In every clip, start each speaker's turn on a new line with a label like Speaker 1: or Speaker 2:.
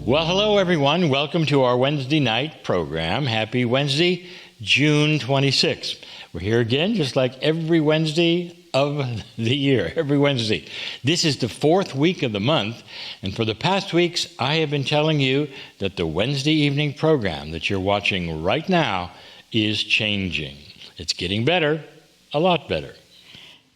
Speaker 1: Well, hello, everyone. Welcome to our Wednesday night program. Happy Wednesday, June 26th. We're here again, just like every Wednesday of the year, every Wednesday. This is the fourth week of the month, and for the past weeks, I have been telling you that the Wednesday evening program that you're watching right now is changing. It's getting better, a lot better.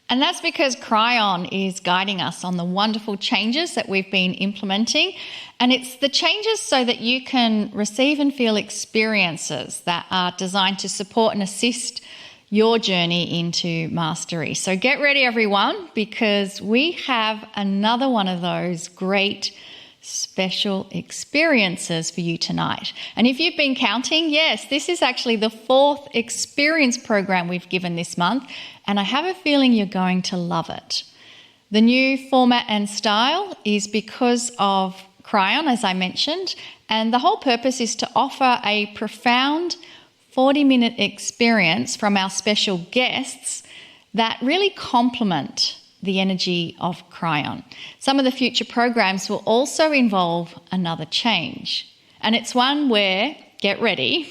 Speaker 2: And that's because Kryon is guiding us on the wonderful changes that we've been implementing. And it's the changes so that you can receive and feel experiences that are designed to support and assist your journey into mastery. So get ready, everyone, because we have another one of those great special experiences for you tonight. And if you've been counting, yes, this is actually the fourth experience program we've given this month, and I have a feeling you're going to love it. The new format and style is because of Kryon, as I mentioned, and the whole purpose is to offer a profound 40-minute experience from our special guests that really complement the energy of Kryon. Some of the future programs will also involve another change. And it's one where, get ready,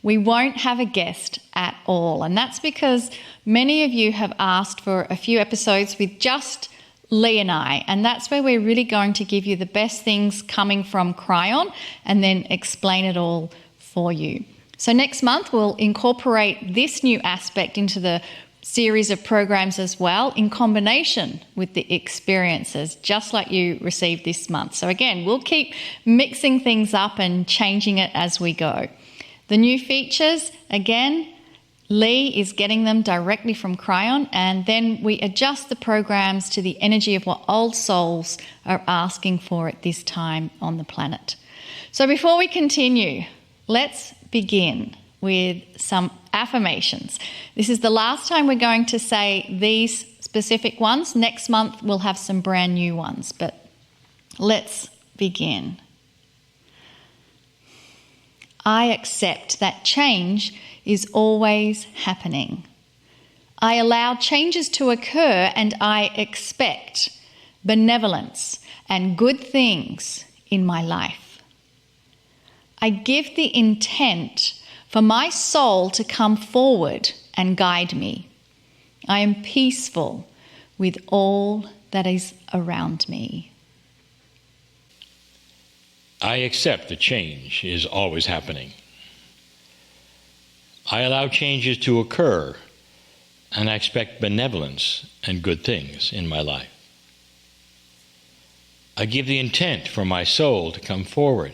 Speaker 2: we won't have a guest at all. And that's because many of you have asked for a few episodes with just Lee and I. And that's where we're really going to give you the best things coming from Kryon and then explain it all for you. So next month, we'll incorporate this new aspect into the series of programs as well, in combination with the experiences, just like you received this month. So again, we'll keep mixing things up and changing it as we go. The new features, again, Lee is getting them directly from Kryon, and then we adjust the programs to the energy of what old souls are asking for at this time on the planet. So before we continue, let's begin with some affirmations. This is the last time we're going to say these specific ones. Next month we'll have some brand new ones, but let's begin. I accept that change is always happening. I allow changes to occur and I expect benevolence and good things in my life. I give the intent for my soul to come forward and guide me. I am peaceful with all that is around me.
Speaker 1: I accept that change is always happening. I allow changes to occur, and I expect benevolence and good things in my life. I give the intent for my soul to come forward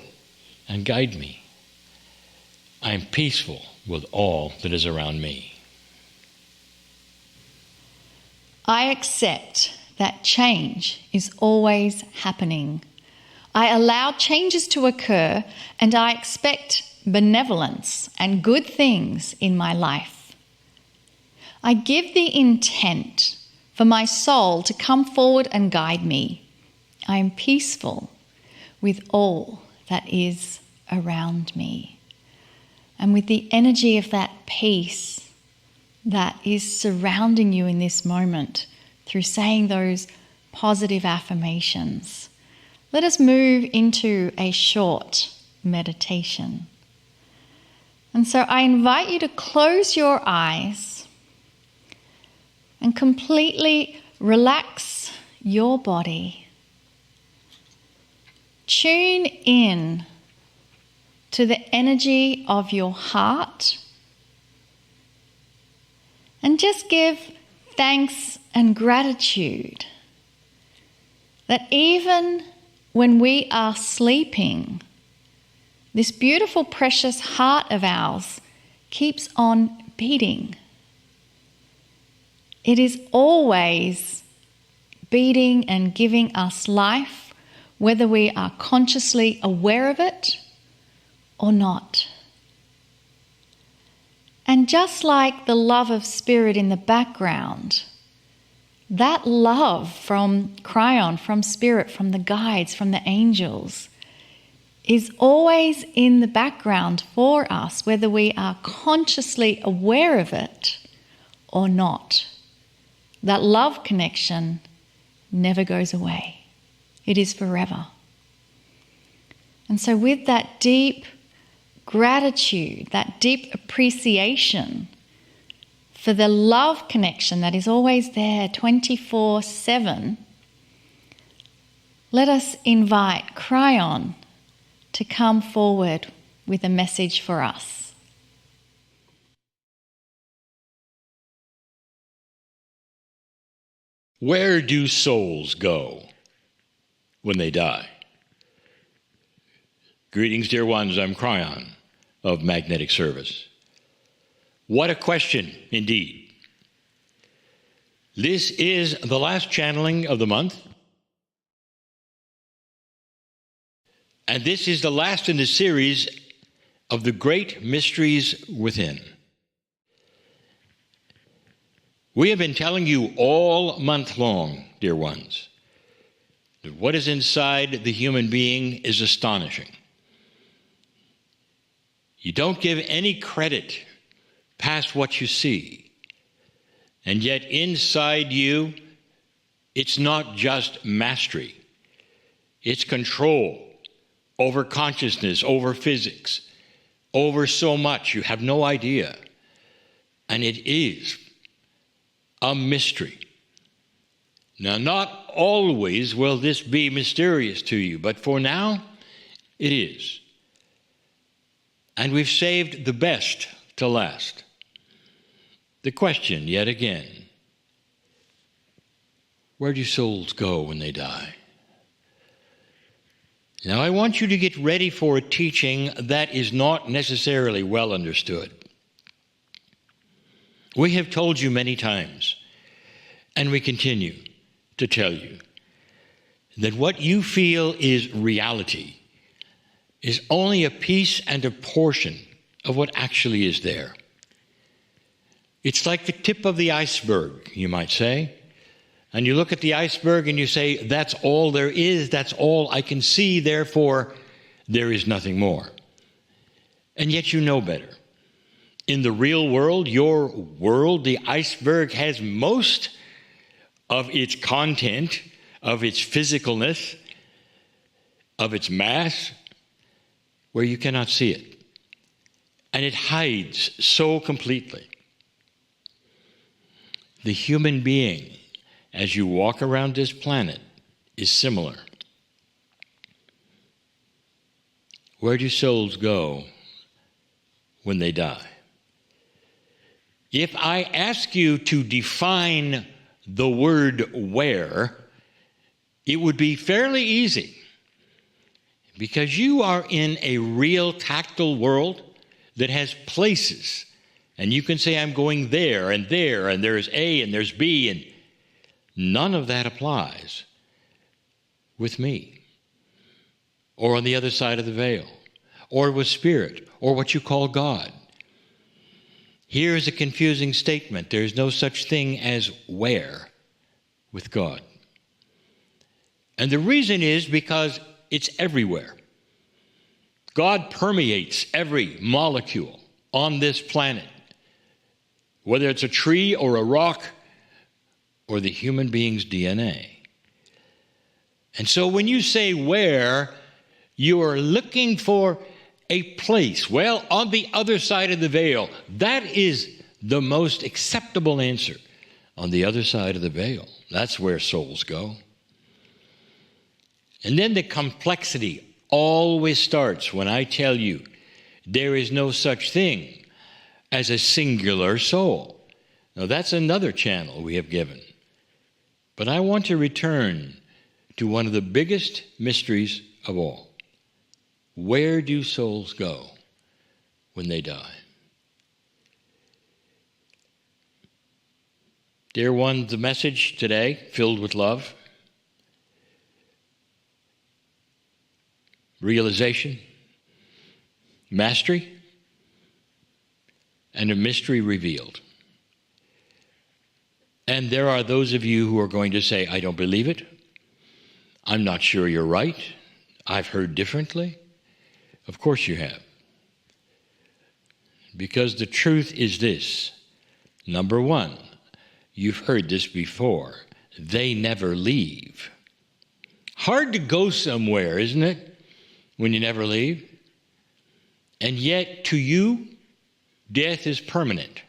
Speaker 1: and guide me. I am peaceful with all that is around me.
Speaker 2: I accept that change is always happening. I allow changes to occur and I expect benevolence and good things in my life. I give the intent for my soul to come forward and guide me. I am peaceful with all that is around me. And with the energy of that peace that is surrounding you in this moment through saying those positive affirmations, let us move into a short meditation. And so I invite you to close your eyes and completely relax your body. Tune in to the energy of your heart and just give thanks and gratitude that even when we are sleeping, this beautiful, precious heart of ours keeps on beating. It is always beating and giving us life, whether we are consciously aware of it or not. And just like the love of spirit in the background, that love from Kryon, from spirit, from the guides, from the angels, is always in the background for us, whether we are consciously aware of it or not. That love connection never goes away. It is forever. And so with that deep gratitude, that deep appreciation for the love connection that is always there 24/7, let us invite Kryon to come forward with a message for us.
Speaker 1: Where do souls go when they die? Greetings, dear ones. I'm Kryon of Magnetic Service. What a question, indeed. This is the last channeling of the month, and this is the last in the series of the great mysteries within. We have been telling you all month long, dear ones, that what is inside the human being is astonishing. You don't give any credit past what you see. And yet inside you, it's not just mastery. It's control over consciousness, over physics, over so much. You have no idea. And it is a mystery. Now, not always will this be mysterious to you, but for now, it is. And we've saved the best to last. The question, yet again, where do souls go when they die? Now, I want you to get ready for a teaching that is not necessarily well understood. We have told you many times, and we continue to tell you, that what you feel is reality is only a piece and a portion of what actually is there. It's like the tip of the iceberg, you might say. And you look at the iceberg and you say, that's all there is, that's all I can see, therefore there is nothing more. And yet you know better. In the real world, your world, the iceberg has most of its content, of its physicalness, of its mass, where you cannot see it. And it hides so completely. The human being, as you walk around this planet, is similar. Where do souls go when they die? If I ask you to define the word where, it would be fairly easy. Because you are in a real tactile world that has places. And you can say, I'm going there, and there's A, and there's B, and none of that applies with me, or on the other side of the veil, or with spirit, or what you call God. Here is a confusing statement. There's no such thing as where with God. And the reason is because it's everywhere. God permeates every molecule on this planet, whether it's a tree or a rock or the human being's DNA. And so when you say where, you are looking for a place. Well, on the other side of the veil, that is the most acceptable answer. On the other side of the veil, that's where souls go. And then the complexity always starts when I tell you there is no such thing as a singular soul. Now that's another channel we have given. But I want to return to one of the biggest mysteries of all. Where do souls go when they die? Dear one, the message today, filled with love, realization, mastery, and a mystery revealed. And there are those of you who are going to say, I don't believe it. I'm not sure you're right. I've heard differently. Of course you have. Because the truth is this. Number one, you've heard this before. They never leave. Hard to go somewhere, isn't it? when you never leave. And yet, to you, death is permanent.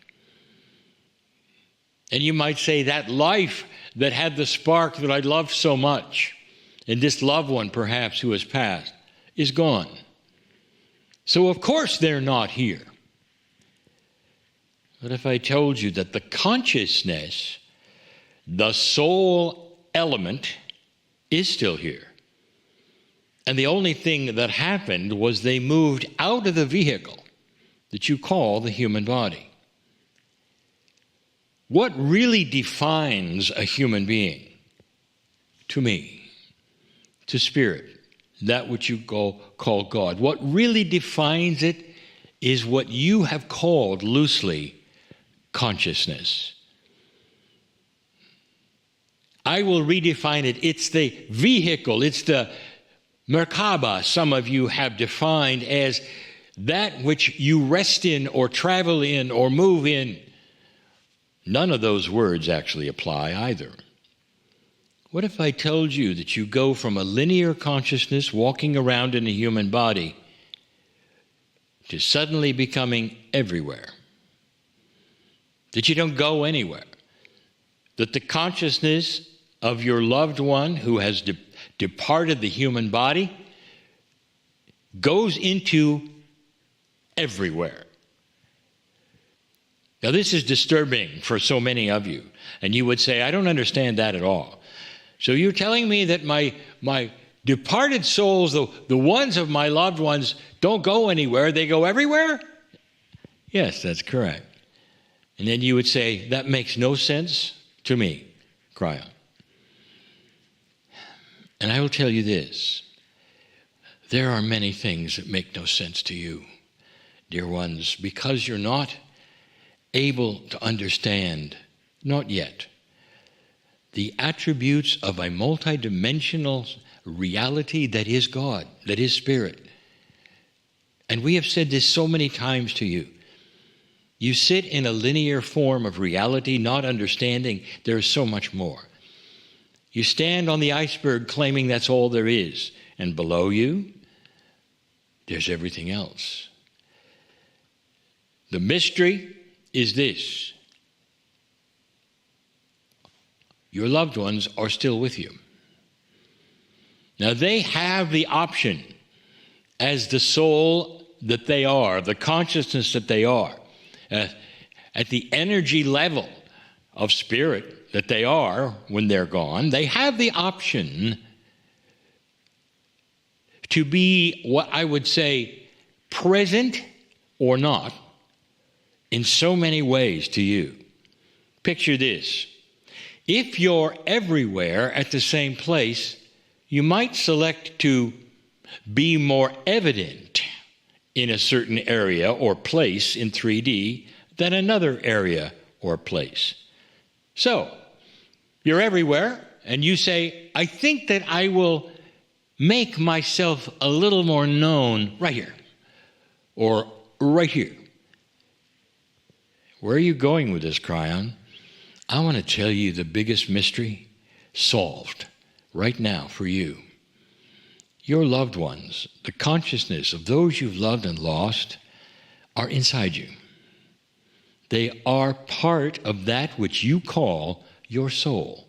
Speaker 1: And you might say that life that had the spark that I loved so much, and this loved one perhaps who has passed, is gone. So of course they're not here. But if I told you that the consciousness, the soul element, is still here, and the only thing that happened was they moved out of the vehicle that you call the human body. What really defines a human being? To me, to spirit, that which you call God. What really defines it is what you have called loosely consciousness. I will redefine it. It's the vehicle, it's the Merkaba, some of you have defined as that which you rest in or travel in or move in. None of those words actually apply either. What if I told you that you go from a linear consciousness walking around in a human body to suddenly becoming everywhere? That you don't go anywhere? That the consciousness of your loved one who has departed the human body goes into everywhere. Now, this is disturbing for so many of you, and you would say, I don't understand that at all. So you're telling me that my departed souls, the ones of my loved ones, don't go anywhere, they go everywhere? Yes, that's correct. And then you would say, that makes no sense to me, Kryon. And I will tell you this, there are many things that make no sense to you, dear ones, because you're not able to understand, not yet, the attributes of a multidimensional reality that is God, that is Spirit. And we have said this so many times to you. You sit in a linear form of reality, not understanding there is so much more. You stand on the iceberg claiming that's all there is, and below you, there's everything else. The mystery is this: your loved ones are still with you. Now, they have the option, as the soul that they are, the consciousness that they are, at the energy level of spirit that they are when they're gone, they have the option to be what I would say present or not in so many ways to you. Picture this. If you're everywhere at the same place, you might select to be more evident in a certain area or place in 3D than another area or place. So, you're everywhere, and you say, I think that I will make myself a little more known right here, or right here. Where are you going with this, Kryon? I want to tell you the biggest mystery solved right now for you. Your loved ones, the consciousness of those you've loved and lost, are inside you. They are part of that which you call your soul.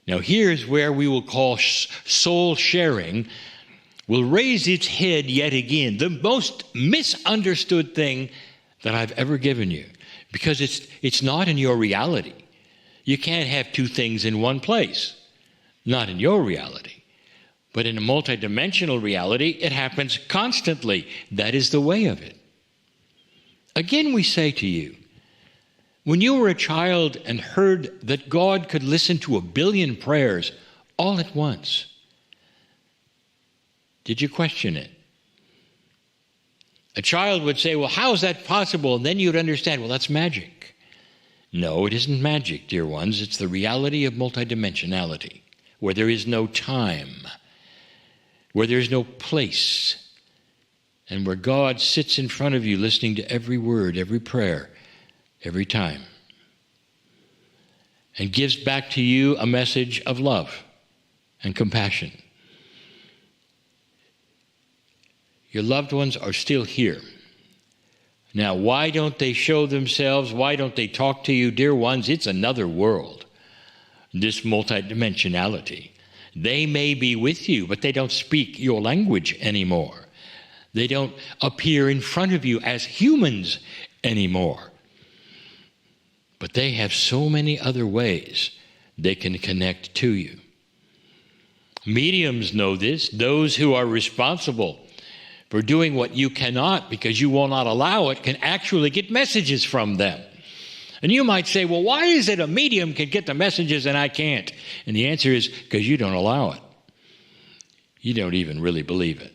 Speaker 1: Now, here's where we will call soul sharing will raise its head yet again, the most misunderstood thing that I've ever given you, because it's not in your reality. You can't have two things in one place, not in your reality. But in a multidimensional reality, it happens constantly. That is the way of it. Again, we say to you, when you were a child and heard that God could listen to 1 billion prayers all at once, did you question it? A child would say, well, how is that possible? And then you'd understand, well, that's magic. No, it isn't magic, dear ones. It's the reality of multidimensionality, where there is no time, where there is no place, and where God sits in front of you listening to every word, every prayer, every time, and gives back to you a message of love and compassion. Your loved ones are still here. Now, why don't they show themselves? Why don't they talk to you? Dear ones, it's another world, this multidimensionality. They may be with you, but they don't speak your language anymore. They don't appear in front of you as humans anymore. But they have so many other ways they can connect to you. Mediums know this. Those who are responsible for doing what you cannot because you will not allow it can actually get messages from them. And you might say, well, why is it a medium can get the messages and I can't? And the answer is because you don't allow it. You don't even really believe it.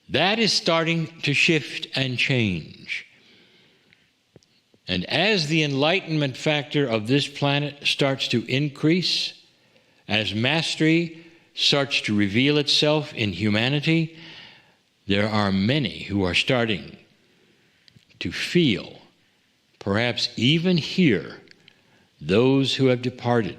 Speaker 1: That is starting to shift and change. And as the enlightenment factor of this planet starts to increase, as mastery starts to reveal itself in humanity, there are many who are starting to feel, perhaps even hear, those who have departed.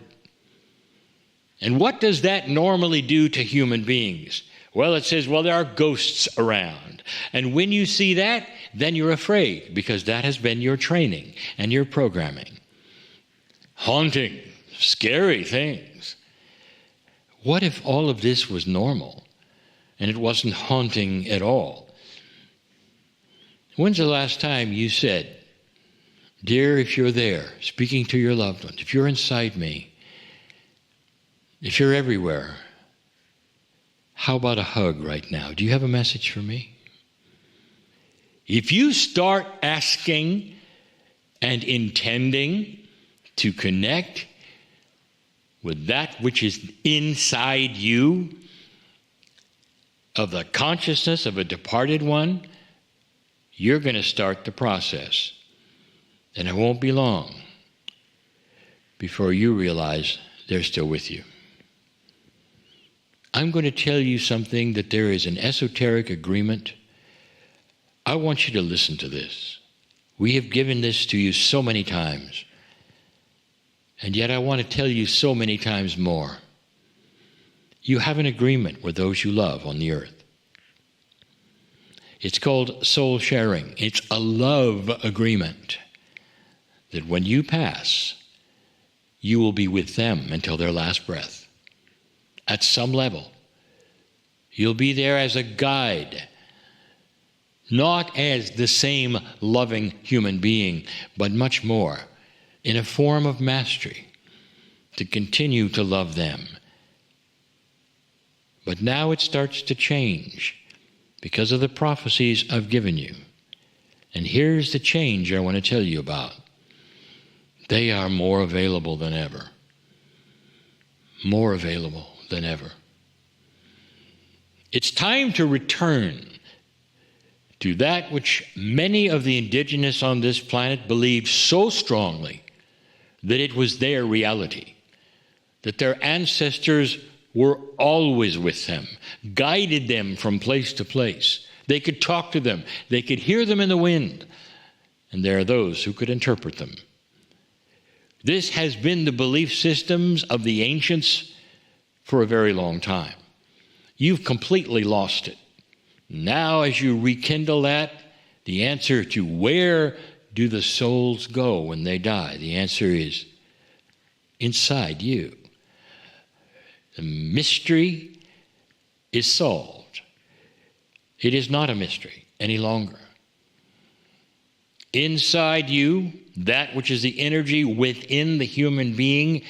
Speaker 1: And what does that normally do to human beings? Well, it says, well, there are ghosts around. And when you see that, then you're afraid, because that has been your training and your programming. Haunting, scary things. What if all of this was normal and it wasn't haunting at all? When's the last time you said, dear, if you're there, speaking to your loved ones, if you're inside me, if you're everywhere, how about a hug right now? Do you have a message for me? If you start asking and intending to connect with that which is inside you, of the consciousness of a departed one, you're going to start the process. And it won't be long before you realize they're still with you. I'm going to tell you something that there is an esoteric agreement. I want you to listen to this. We have given this to you so many times. And yet I want to tell you so many times more. You have an agreement with those you love on the earth. It's called soul sharing. It's a love agreement that when you pass, you will be with them until their last breath. At some level, you'll be there as a guide, not as the same loving human being, but much more, in a form of mastery, to continue to love them. But now it starts to change because of the prophecies I've given you. And here's the change I want to tell you about. They are more available than ever. More available than ever. It's time to return to that which many of the indigenous on this planet believed so strongly that it was their reality, that their ancestors were always with them, guided them from place to place. They could talk to them. They could hear them in the wind. And there are those who could interpret them. This has been the belief systems of the ancients for a very long time. You've completely lost it. Now, as you rekindle that, the answer to where do the souls go when they die? The answer is inside you. The mystery is solved. It is not a mystery any longer. Inside you, that which is the energy within the human being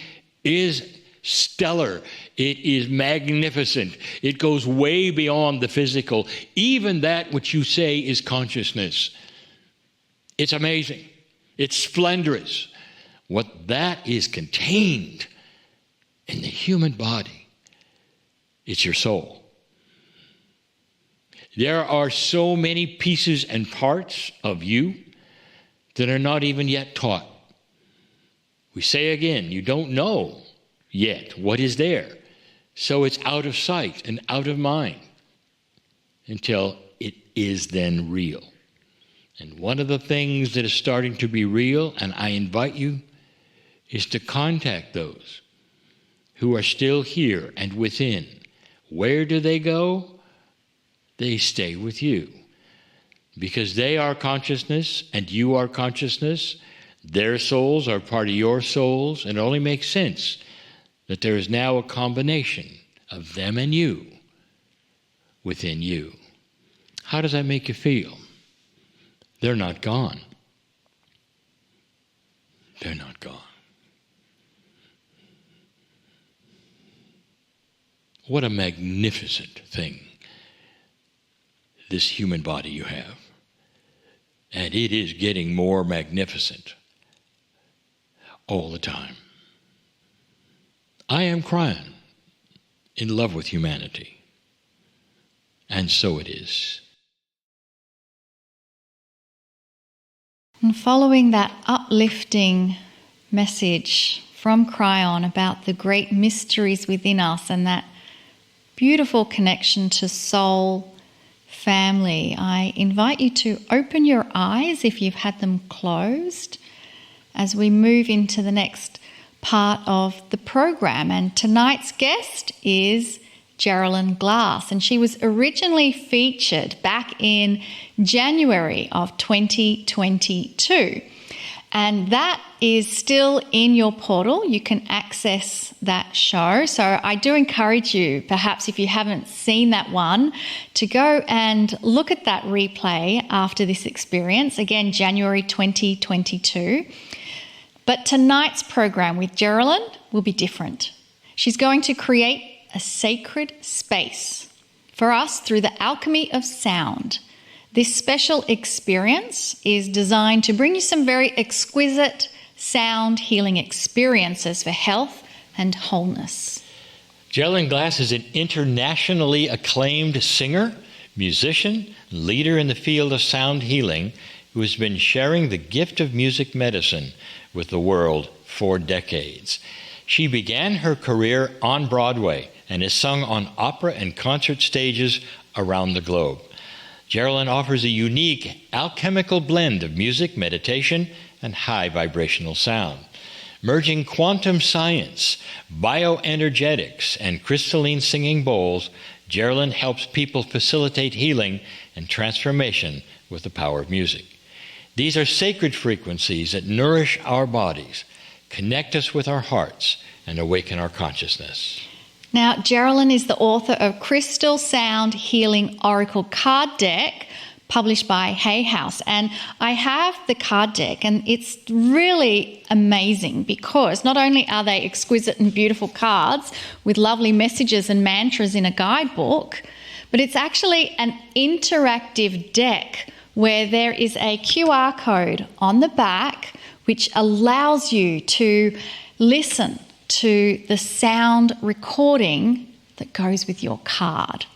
Speaker 1: is stellar. It is magnificent. It goes way beyond the physical. Even that which you say is consciousness. It's amazing. It's splendorous. What that is contained in the human body, it's your soul. There are so many pieces and parts of you that are not even yet taught. We say again, you don't know yet what is there. So it's out of sight and out of mind until it is then real. And one of the things that is starting to be real, and I invite you, is to contact those who are still here and within. Where do they go? they stay with you. Because they are consciousness and you are consciousness, their souls are part of your souls, and it only makes sense that there is now a combination of them and you within you. How does that make you feel? They're not gone. They're not gone. What a magnificent thing this human body you have. And it is getting more magnificent all the time. I am Kryon, in love with humanity. And so it is.
Speaker 2: And following that uplifting message from Kryon about the great mysteries within us and that beautiful connection to soul, family, I invite you to open your eyes if you've had them closed as we move into the next part of the program. And tonight's guest is Gerilyn Glass, and she was originally featured back in January of 2022. And that is still in your portal. You can access that show. So I do encourage you, perhaps if you haven't seen that one, to go and look at that replay after this experience. Again, January 2022. But tonight's program with Gerilyn will be different. She's going to create a sacred space for us through the alchemy of sound. This special experience is designed to bring you some very exquisite sound healing experiences for health and wholeness.
Speaker 1: Gerilyn Glass is an internationally acclaimed singer, musician, leader in the field of sound healing who has been sharing the gift of music medicine with the world for decades. She began her career on Broadway and has sung on opera and concert stages around the globe. Gerilyn offers a unique alchemical blend of music, meditation, and high vibrational sound. Merging quantum science, bioenergetics, and crystalline singing bowls, Gerilyn helps people facilitate healing and transformation with the power of music. These are sacred frequencies that nourish our bodies, connect us with our hearts, and awaken our consciousness.
Speaker 2: Now, Gerilyn is the author of Crystal Sound Healing Oracle Card Deck, published by Hay House. And I have the card deck, and it's really amazing because not only are they exquisite and beautiful cards with lovely messages and mantras in a guidebook, but it's actually an interactive deck where there is a QR code on the back which allows you to listen to the sound recording that goes with your card.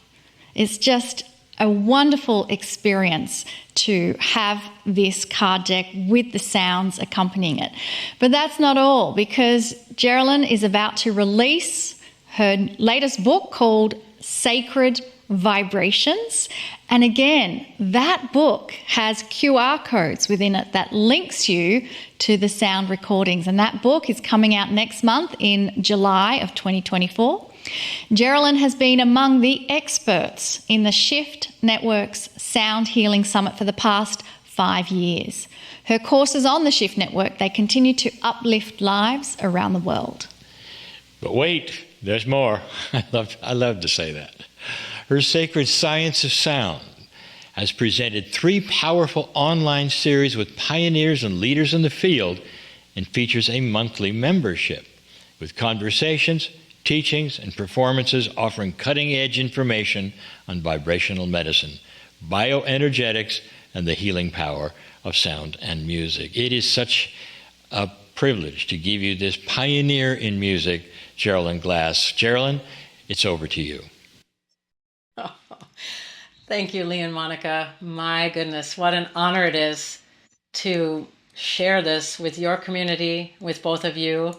Speaker 2: It's just a wonderful experience to have this card deck with the sounds accompanying it. But that's not all, because Gerilyn is about to release her latest book called Sacred Vibrations. And again, that book has QR codes within it that links you to the sound recordings. And that book is coming out next month in July of 2024. Gerilyn has been among the experts in the Shift Network's Sound Healing Summit for the past 5 years. Her courses on the Shift Network, they continue to uplift lives around the world.
Speaker 1: But wait, there's more. I love to say that. Her Sacred Science of Sound has presented 3 powerful online series with pioneers and leaders in the field and features a monthly membership with conversations, teachings, and performances offering cutting-edge information on vibrational medicine, bioenergetics, and the healing power of sound and music. It is such a privilege to give you this pioneer in music, Gerilyn Glass. Gerilyn, it's over to you.
Speaker 3: Thank you, Lee and Monica. My goodness, what an honor it is to share this with your community, with both of you.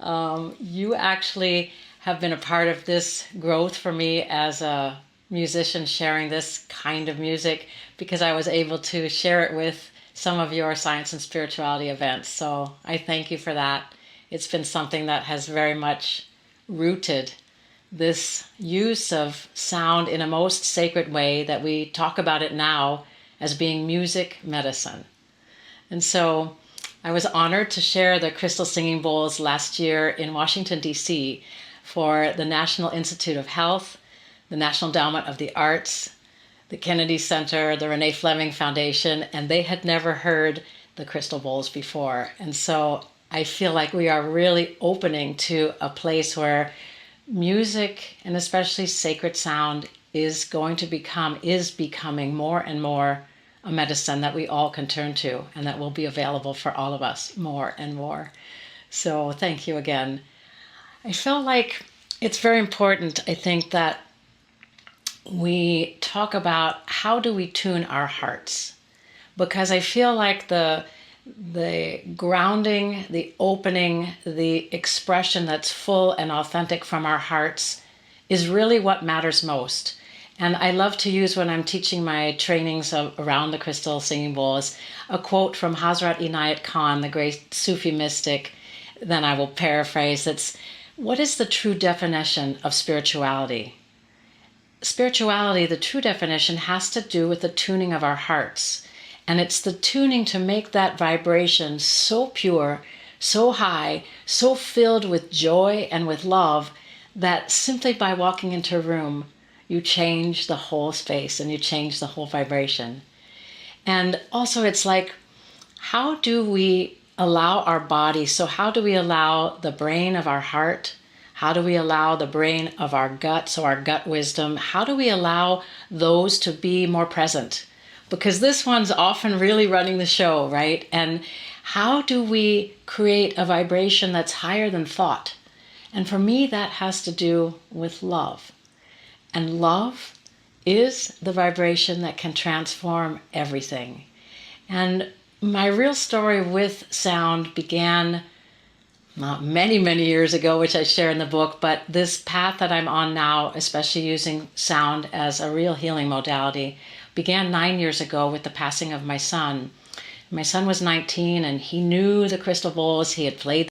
Speaker 3: You actually have been a part of this growth for me as a musician, sharing this kind of music, because I was able to share it with some of your science and spirituality events. So I thank you for that. It's been something that has very much rooted this use of sound in a most sacred way that we talk about it now as being music medicine. And so I was honored to share the crystal singing bowls last year in Washington, D.C. for the National Institute of Health, the National Endowment of the Arts, the Kennedy Center, the Renee Fleming Foundation, and they had never heard the crystal bowls before. And so I feel like we are really opening to a place where music, and especially sacred sound, is becoming more and more a medicine that we all can turn to, and that will be available for all of us more and more. So thank you again. I feel like it's very important, I think, that we talk about how do we tune our hearts, because I feel like the grounding, the opening, the expression that's full and authentic from our hearts is really what matters most. And I love to use, when I'm teaching my trainings around the crystal singing bowls, a quote from Hazrat Inayat Khan, the great Sufi mystic. Then I will paraphrase. It's, what is the true definition of spirituality? Spirituality, the true definition, has to do with the tuning of our hearts. And it's the tuning to make that vibration so pure, so high, so filled with joy and with love, that simply by walking into a room, you change the whole space and you change the whole vibration. And also it's like, how do we allow our body, so how do we allow the brain of our heart, how do we allow the brain of our gut, so our gut wisdom, how do we allow those to be more present? Because this one's often really running the show, right? And how do we create a vibration that's higher than thought? And for me, that has to do with love. And love is the vibration that can transform everything. And my real story with sound began many, many years ago, which I share in the book, but this path that I'm on now, especially using sound as a real healing modality, began 9 years ago with the passing of my son. My son was 19 and he knew the crystal bowls, he had played